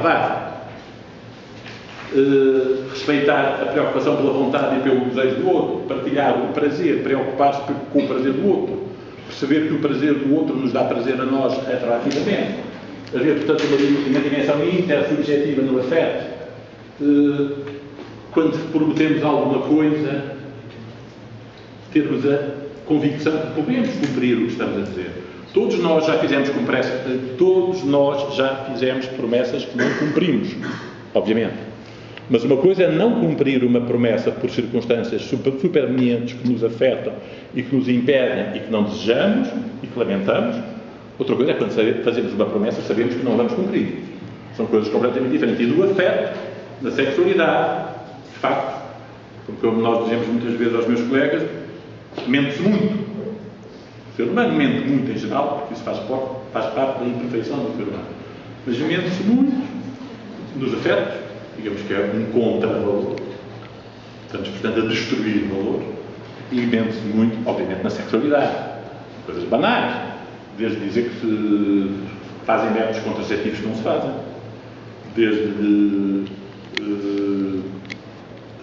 verdade. Respeitar a preocupação pela vontade e pelo desejo do outro, partilhar o prazer, preocupar-se com o prazer do outro, perceber que o prazer do outro nos dá prazer a nós retroativamente, haver, portanto, uma dimensão intersubjetiva no afeto. Quando prometemos alguma coisa, termos a convicção de que podemos cumprir o que estamos a dizer. Todos nós já fizemos promessas que não cumprimos, obviamente. Mas uma coisa é não cumprir uma promessa por circunstâncias supervenientes que nos afetam e que nos impedem e que não desejamos e que lamentamos. Outra coisa é quando fazemos uma promessa e sabemos que não vamos cumprir. São coisas completamente diferentes. E do afeto, na sexualidade, de facto, porque como nós dizemos muitas vezes aos meus colegas, mente-se muito. O ser humano mente muito em geral, porque isso faz parte da imperfeição do ser humano. Mas mente-se muito nos afetos. Digamos que é um contra-valor, portanto, a destruir valor, e mente-se muito, obviamente, na sexualidade. Coisas banais, desde dizer que se fazem métodos contraceptivos que não se fazem, desde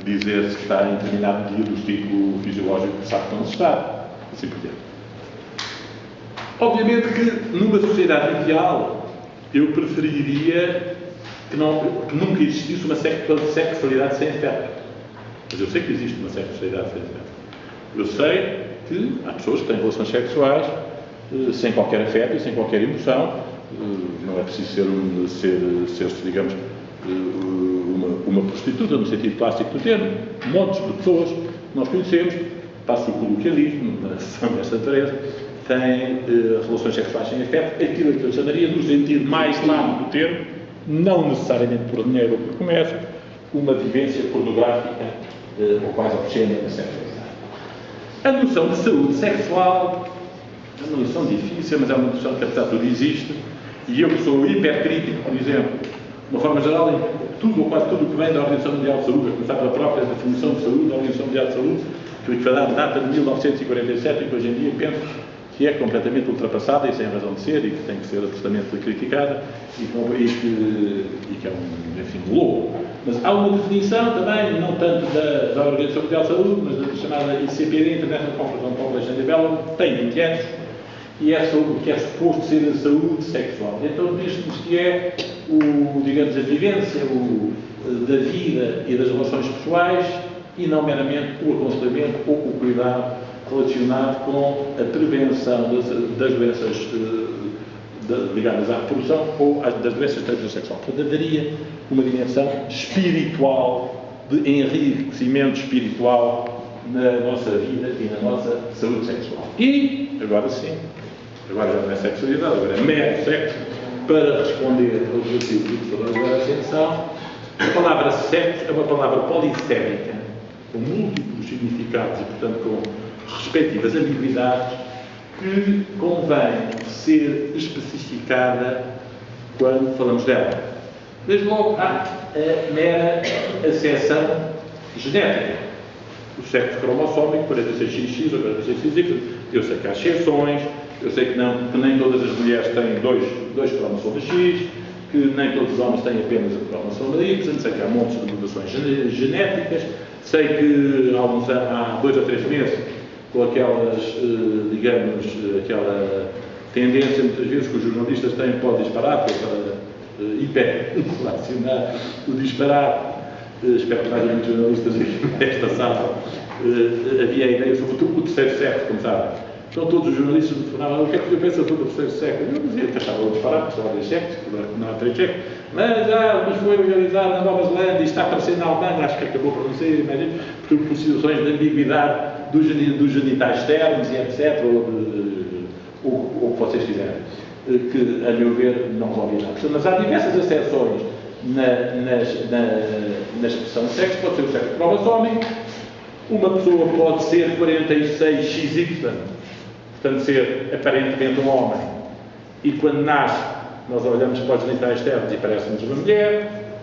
dizer se está em determinado dia do ciclo fisiológico que sabe que não se está, assim por diante. Obviamente que, numa sociedade ideal, eu preferiria que nunca existisse uma sexualidade sem afeto. Mas eu sei que existe uma sexualidade sem afeto. Eu sei que há pessoas que têm relações sexuais sem qualquer afeto e sem qualquer emoção. Não é preciso ser digamos, uma prostituta, no sentido clássico do termo. Montes de pessoas que nós conhecemos, passo o coloquialismo, na sessão desta natureza, têm relações sexuais sem afeto, aquilo que eu chamaria, no sentido mais largo do termo, não necessariamente por dinheiro ou por comércio, uma vivência pornográfica ou quase obscena da sexualidade. A noção de saúde sexual é uma noção difícil, mas é uma noção que, apesar de tudo, existe. E eu que sou hipercrítico, por exemplo, de uma forma geral, em tudo ou quase tudo o que vem da Organização Mundial de Saúde, a começar pela própria definição de saúde da Organização Mundial de Saúde, que data de 1947 e que hoje em dia penso que é completamente ultrapassada e sem razão de ser e que tem que ser absolutamente criticada e que é um louco. Mas há uma definição também, não tanto da Organização Mundial de Saúde, mas da chamada ICPD, International Conference on Population Development, tem 20 anos, e é sobre o que é suposto ser a saúde sexual. Então diz-nos que é, digamos, a vivência da vida e das relações pessoais e não meramente o aconselhamento ou o cuidado relacionado com a prevenção das doenças ligadas à reprodução ou das doenças de transmissão sexual. Portanto, haveria uma dimensão espiritual, de enriquecimento espiritual na nossa vida e na nossa saúde sexual. E, agora sim, agora já não é sexualidade, agora é mero sexo, para responder ao objetivo do professor da ascensão, a palavra sexo é uma palavra polissémica, com múltiplos significados e, portanto, com respectivas ambiguidades, que convém ser especificada quando falamos dela. Desde logo, há a mera acessão genética. O sexo cromossómico, 46XX ou 46XY, eu sei que há exceções, eu sei que nem todas as mulheres têm dois cromossomos X, que nem todos os homens têm apenas o cromossomo Y, sei que há montes de mutações genéticas, sei que há 2 ou 3 meses, com aquelas, digamos, aquela tendência, muitas vezes, que os jornalistas têm para o disparate, para hiperrelacionar o disparate. Espero que não haja muitos jornalistas nesta sala. Havia a ideia sobre o terceiro sexo, como sabem. Então todos os jornalistas me falavam: o que é que tu pensas sobre o terceiro sexo? Eu dizia que achava o disparate, só há 2 sexos, não há 3 sexos. Mas foi legalizado na Nova Zelândia e está aparecendo na Alemanha, acho que acabou por não ser, imagino, por situações de ambiguidade dos genitais externos e etc. Ou o que vocês quiserem, que, a meu ver, não resolvia nada. Mas há diversas acessões na expressão de sexo. Pode ser o sexo cromossómico, uma pessoa pode ser 46XY, portanto ser aparentemente um homem, e quando nasce nós olhamos para os genitais externos e parece-nos uma mulher,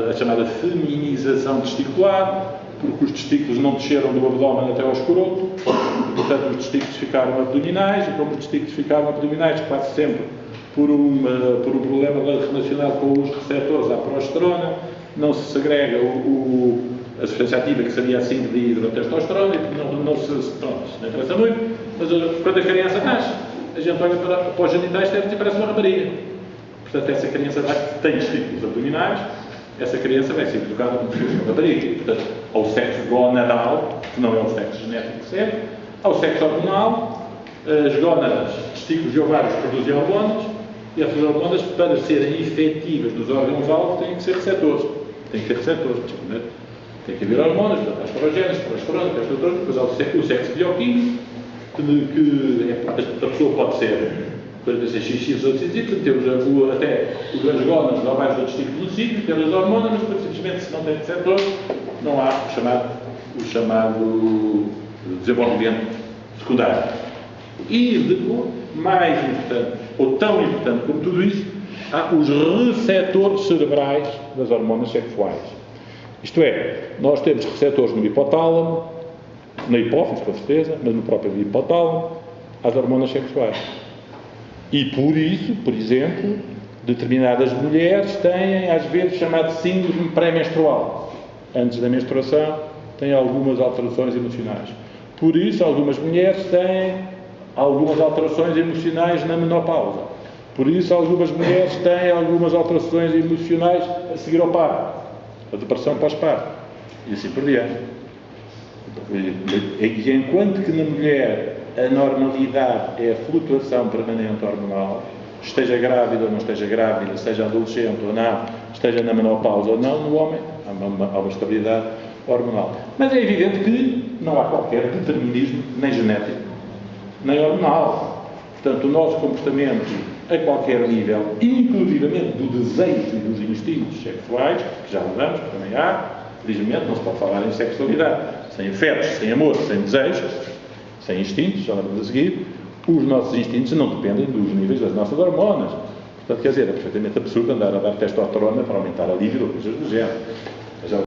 a chamada feminização testicular, porque os testículos não desceram do abdômen até ao escroto, e, portanto os testículos ficaram abdominais, e como os testículos ficaram abdominais, quase sempre por um problema relacionado com os receptores à progesterona, não se segrega a substância ativa que seria a 5-dihidrotestosterona, e não se interessa muito, mas quando a criança nasce, a gente olha para os genitais externos e parece uma rapariga. Portanto, essa criança tem testículos abdominais, essa criança vai ser educada como se fosse uma rapariga. Portanto, ao sexo gonadal, que não é o sexo genético que serve, ao sexo hormonal, as gónadas, testículos e ovários produzem hormonas, e essas hormonas, para serem efetivas nos órgãos-alvo, têm que ser receptores. Tem que haver hormonas, portanto, estrogênios, progesterona, testosterona, depois há o sexo bioquímico, que a pessoa pode ser 46xx ou XY, temos até as gónadas, os ovários do testículo no sítio, temos as hormonas, mas depois, simplesmente, se não tem receptores, não há o chamado desenvolvimento secundário. E depois, mais importante, ou tão importante como tudo isso, há os receptores cerebrais das hormonas sexuais. Isto é, nós temos receptores no hipotálamo, na hipófise, com certeza, mas no próprio hipotálamo, às hormonas sexuais. E por isso, por exemplo, determinadas mulheres têm, às vezes, chamado síndrome pré-menstrual. Antes da menstruação, têm algumas alterações emocionais. Por isso, algumas mulheres têm algumas alterações emocionais na menopausa. Por isso, algumas mulheres têm algumas alterações emocionais a seguir ao parto, a depressão pós-parto, e assim por diante. E enquanto que na mulher a normalidade é a flutuação permanente hormonal, esteja grávida ou não esteja grávida, seja adolescente ou não, esteja na menopausa ou não, no homem há uma estabilidade hormonal. Mas é evidente que não há qualquer determinismo, nem genético, nem hormonal. Portanto, o nosso comportamento a qualquer nível, inclusivamente do desejo e dos instintos sexuais, que já vamos, que também há, felizmente não se pode falar em sexualidade sem afetos, sem amor, sem desejos, sem instintos, já vamos a seguir. Os nossos instintos não dependem dos níveis das nossas hormonas. Portanto, quer dizer, é perfeitamente absurdo andar a dar testosterona para aumentar a libido ou coisas do género.